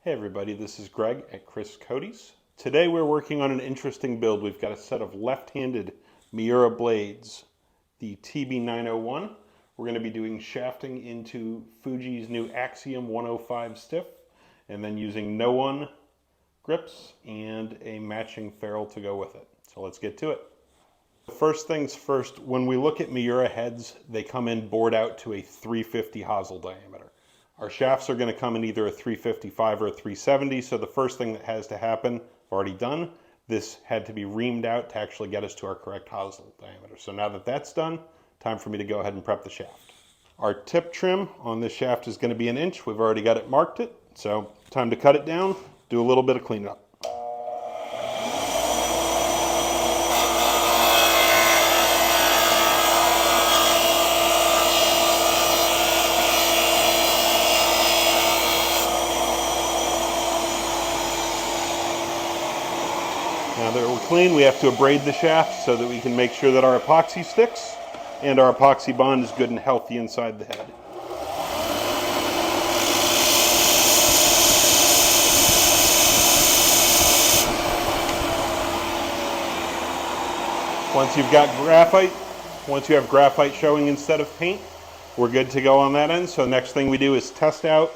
Hey everybody, this is Greg at Chris Cody's. Today we're working on an interesting build. We've got a set of left-handed Miura blades, the TB-901. We're going to be doing shafting into Fuji's new Axiom 105 stiff, and then using no-one grips and a matching ferrule to go with it. So let's get to it. First things first, when we look at Miura heads, they come in bored out to a 350 hosel diameter. Our shafts are going to come in either a 355 or a 370, so the first thing that has to happen, I've already done, this had to be reamed out to actually get us to our correct hosel diameter. So now that that's done, time for me to go ahead and prep the shaft. Our tip trim on this shaft is going to be 1 inch. We've already got it marked it, so time to cut it down, do a little bit of cleanup. Now that we're clean, we have to abrade the shaft so that we can make sure that our epoxy sticks and our epoxy bond is good and healthy inside the head. Once you have graphite showing instead of paint, we're good to go on that end. So next thing we do is test out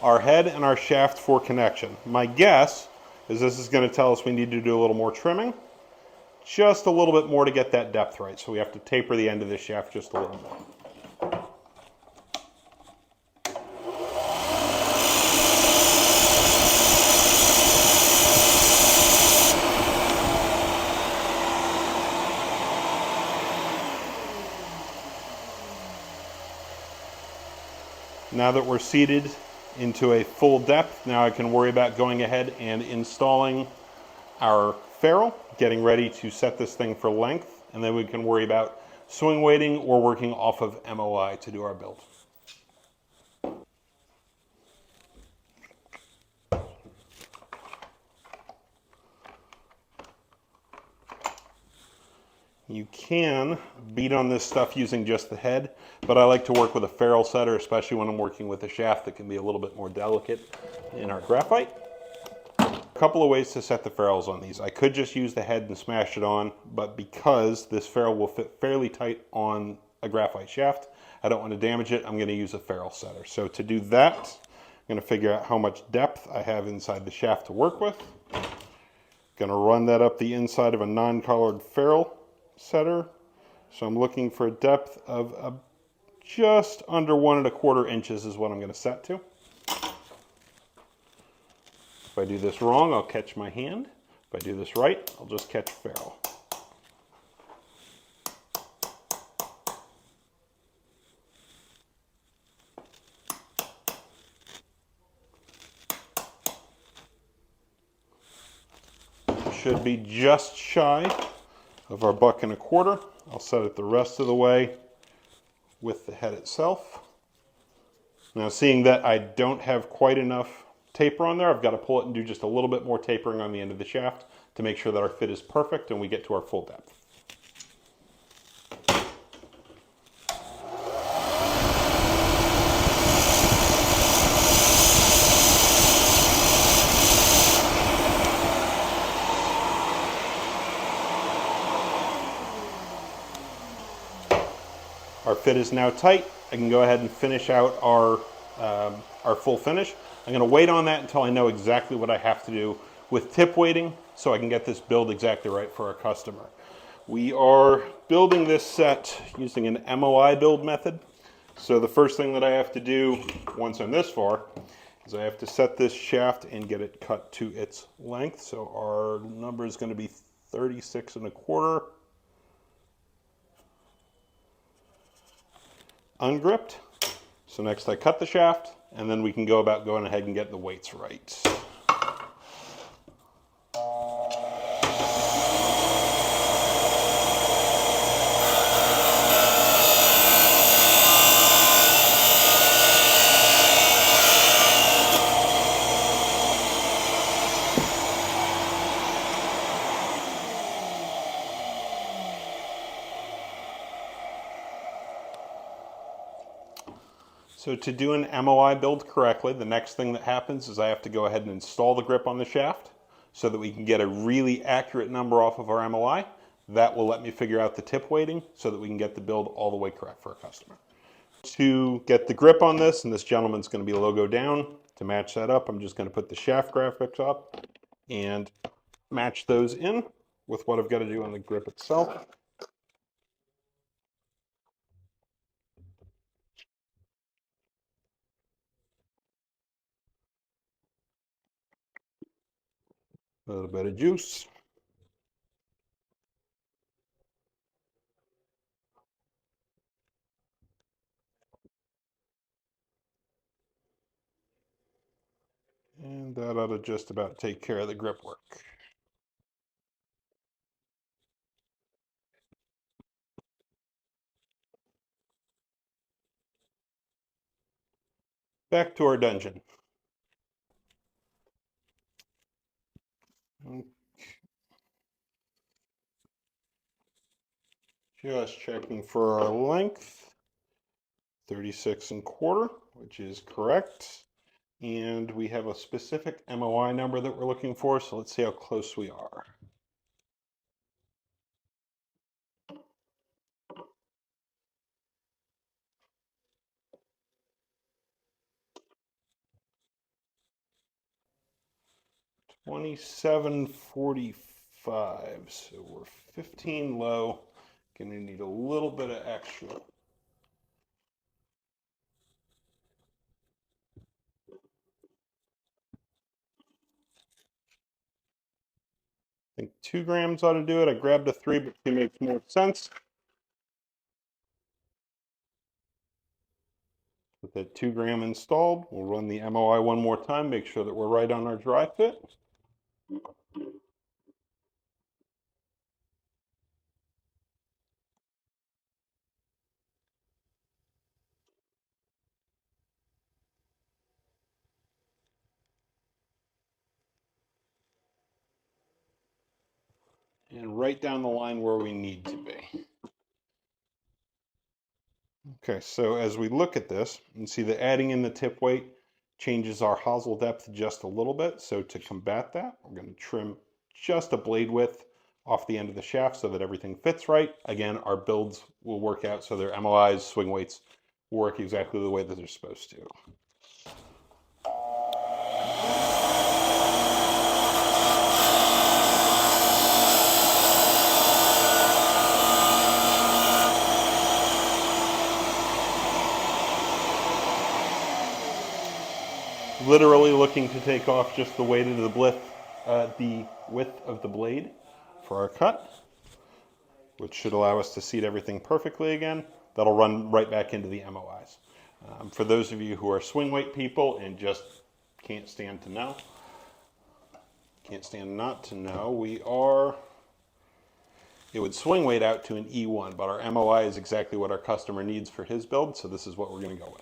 our head and our shaft for connection. My guess is this is going to tell us we need to do a little more trimming, just a little bit more to get that depth right. So we have to taper the end of this shaft just a little more. Now that we're seated into a full depth, now I can worry about going ahead and installing our ferrule, getting ready to set this thing for length, and then we can worry about swing weighting or working off of MOI to do our build. You can beat on this stuff using just the head, but I like to work with a ferrule setter, especially when I'm working with a shaft that can be a little bit more delicate in our graphite. A couple of ways to set the ferrules on these. I could just use the head and smash it on, but because this ferrule will fit fairly tight on a graphite shaft, I don't want to damage it. I'm going to use a ferrule setter. So to do that, I'm going to figure out how much depth I have inside the shaft to work with. Going to run that up the inside of a non-colored ferrule setter. So I'm looking for a depth of just under 1 1/4 inches is what I'm going to set to. If I do this wrong, I'll catch my hand. If I do this right, I'll just catch ferrule. Should be just shy of our 1 1/4. I'll set it the rest of the way with the head itself. Now, seeing that I don't have quite enough taper on there, I've got to pull it and do just a little bit more tapering on the end of the shaft to make sure that our fit is perfect and we get to our full depth. Our fit is now tight. I can go ahead and finish out our full finish. I'm going to wait on that until I know exactly what I have to do with tip weighting so I can get this build exactly right for our customer. We are building this set using an MOI build method. So the first thing that I have to do once I'm this far is I have to set this shaft and get it cut to its length. So our number is going to be 36 1/4. Ungripped. So next I cut the shaft, and then we can go about going ahead and getting the weights right. So to do an MOI build correctly, the next thing that happens is I have to go ahead and install the grip on the shaft so that we can get a really accurate number off of our MOI. That will let me figure out the tip weighting so that we can get the build all the way correct for a customer. To get the grip on this, and this gentleman's going to be logo down, to match that up, I'm just going to put the shaft graphics up and match those in with what I've got to do on the grip itself. A little bit of juice. And that ought to just about take care of the grip work. Back to our dungeon. Just checking for our length. 36¼ which is correct. And we have a specific MOI number that we're looking for, so let's see how close we are. $27.45, so we're 15 low. Gonna need a little bit of extra. I think 2 grams ought to do it. I grabbed a 3, but 2 makes more sense. With that 2 gram installed, we'll run the MOI one more time, make sure that we're right on our dry fit. And right down the line where we need to be. Okay, so as we look at this, you can see that adding in the tip weight changes our hosel depth just a little bit. So to combat that, we're going to trim just a blade width off the end of the shaft so that everything fits right. Again, our builds will work out so their MOIs, swing weights, work exactly the way that they're supposed to. Literally looking to take off just the weight of the width of the blade for our cut, which should allow us to seat everything perfectly again. That'll run right back into the MOIs. For those of you who are swing weight people and just can't stand not to know, it would swing weight out to an E1, but our MOI is exactly what our customer needs for his build, so this is what we're going to go with.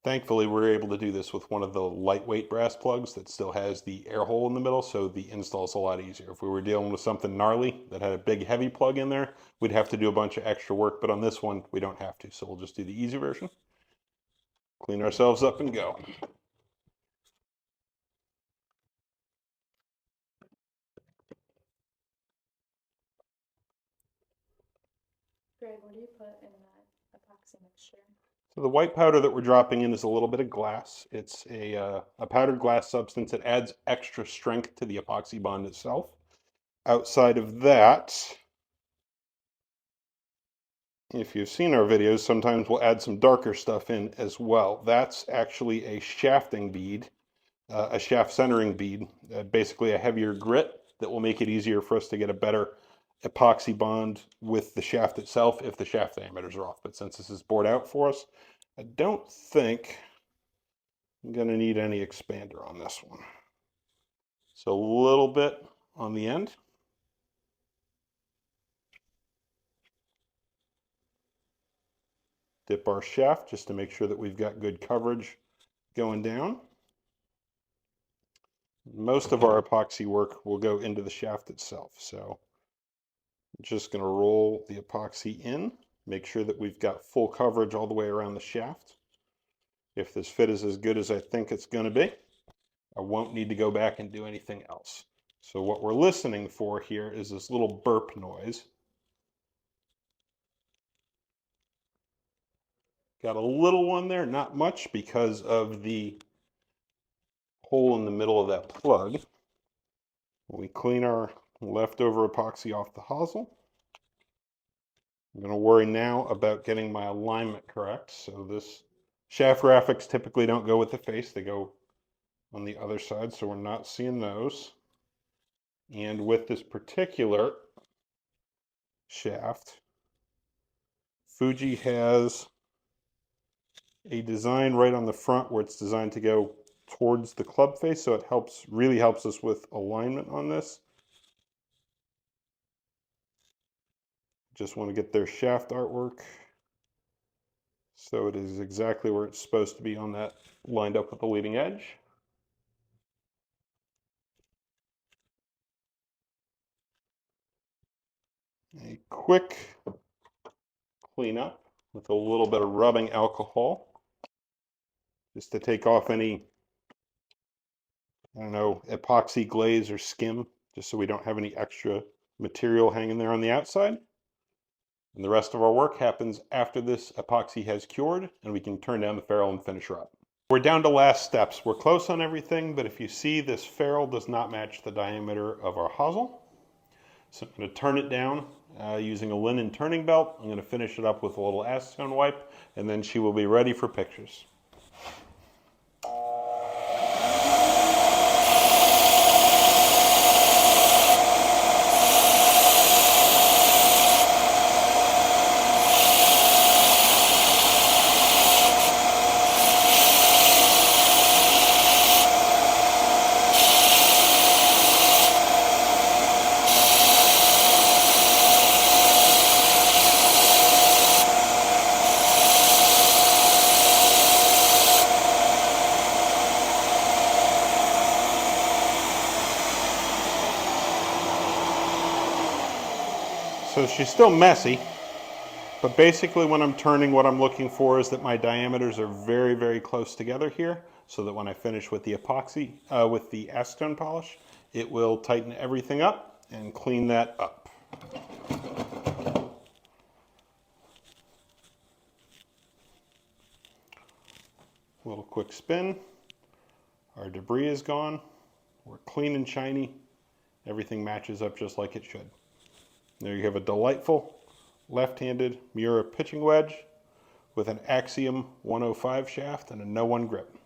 Thankfully, we're able to do this with one of the lightweight brass plugs that still has the air hole in the middle, so the install is a lot easier. If we were dealing with something gnarly that had a big heavy plug in there, we'd have to do a bunch of extra work, but on this one, we don't have to, so we'll just do the easy version. Clean ourselves up and go. Greg, what do you put in that epoxy mixture? So the white powder that we're dropping in is a little bit of glass. It's a powdered glass substance that adds extra strength to the epoxy bond itself. Outside of that, if you've seen our videos, sometimes we'll add some darker stuff in as well. That's actually a shafting bead, a shaft centering bead, basically a heavier grit that will make it easier for us to get a better epoxy bond with the shaft itself if the shaft diameters are off. But since this is bored out for us, I don't think I'm going to need any expander on this one. So a little bit on the end. Dip our shaft just to make sure that we've got good coverage going down. Most of our epoxy work will go into the shaft itself. So I'm just going to roll the epoxy in, Make sure that we've got full coverage all the way around the shaft. If this fit is as good as I think it's going to be, I won't need to go back and do anything else. So what we're listening for here is this little burp noise. Got a little one there, not much because of the hole in the middle of that plug. We clean our leftover epoxy off the hosel. I'm going to worry now about getting my alignment correct. So this shaft graphics typically don't go with the face, they go on the other side, so we're not seeing those. And with this particular shaft, Fuji has a design right on the front where it's designed to go towards the club face, so it really helps us with alignment on this. Just want to get their shaft artwork so it is exactly where it's supposed to be on that, lined up with the leading edge. A quick cleanup with a little bit of rubbing alcohol just to take off any, I don't know, epoxy glaze or skim, just so we don't have any extra material hanging there on the outside. And the rest of our work happens after this epoxy has cured and we can turn down the ferrule and finish her up. We're down to last steps. We're close on everything, but if you see, this ferrule does not match the diameter of our hosel. So I'm going to turn it down using a linen turning belt. I'm going to finish it up with a little acetone wipe, and then she will be ready for pictures. So she's still messy, but basically when I'm turning, what I'm looking for is that my diameters are very, very close together here, so that when I finish with the epoxy, with the acetone polish, it will tighten everything up and clean that up. A little quick spin. Our debris is gone. We're clean and shiny. Everything matches up just like it should. There you have a delightful left-handed Miura pitching wedge with an Axiom 105 shaft and a no-one grip.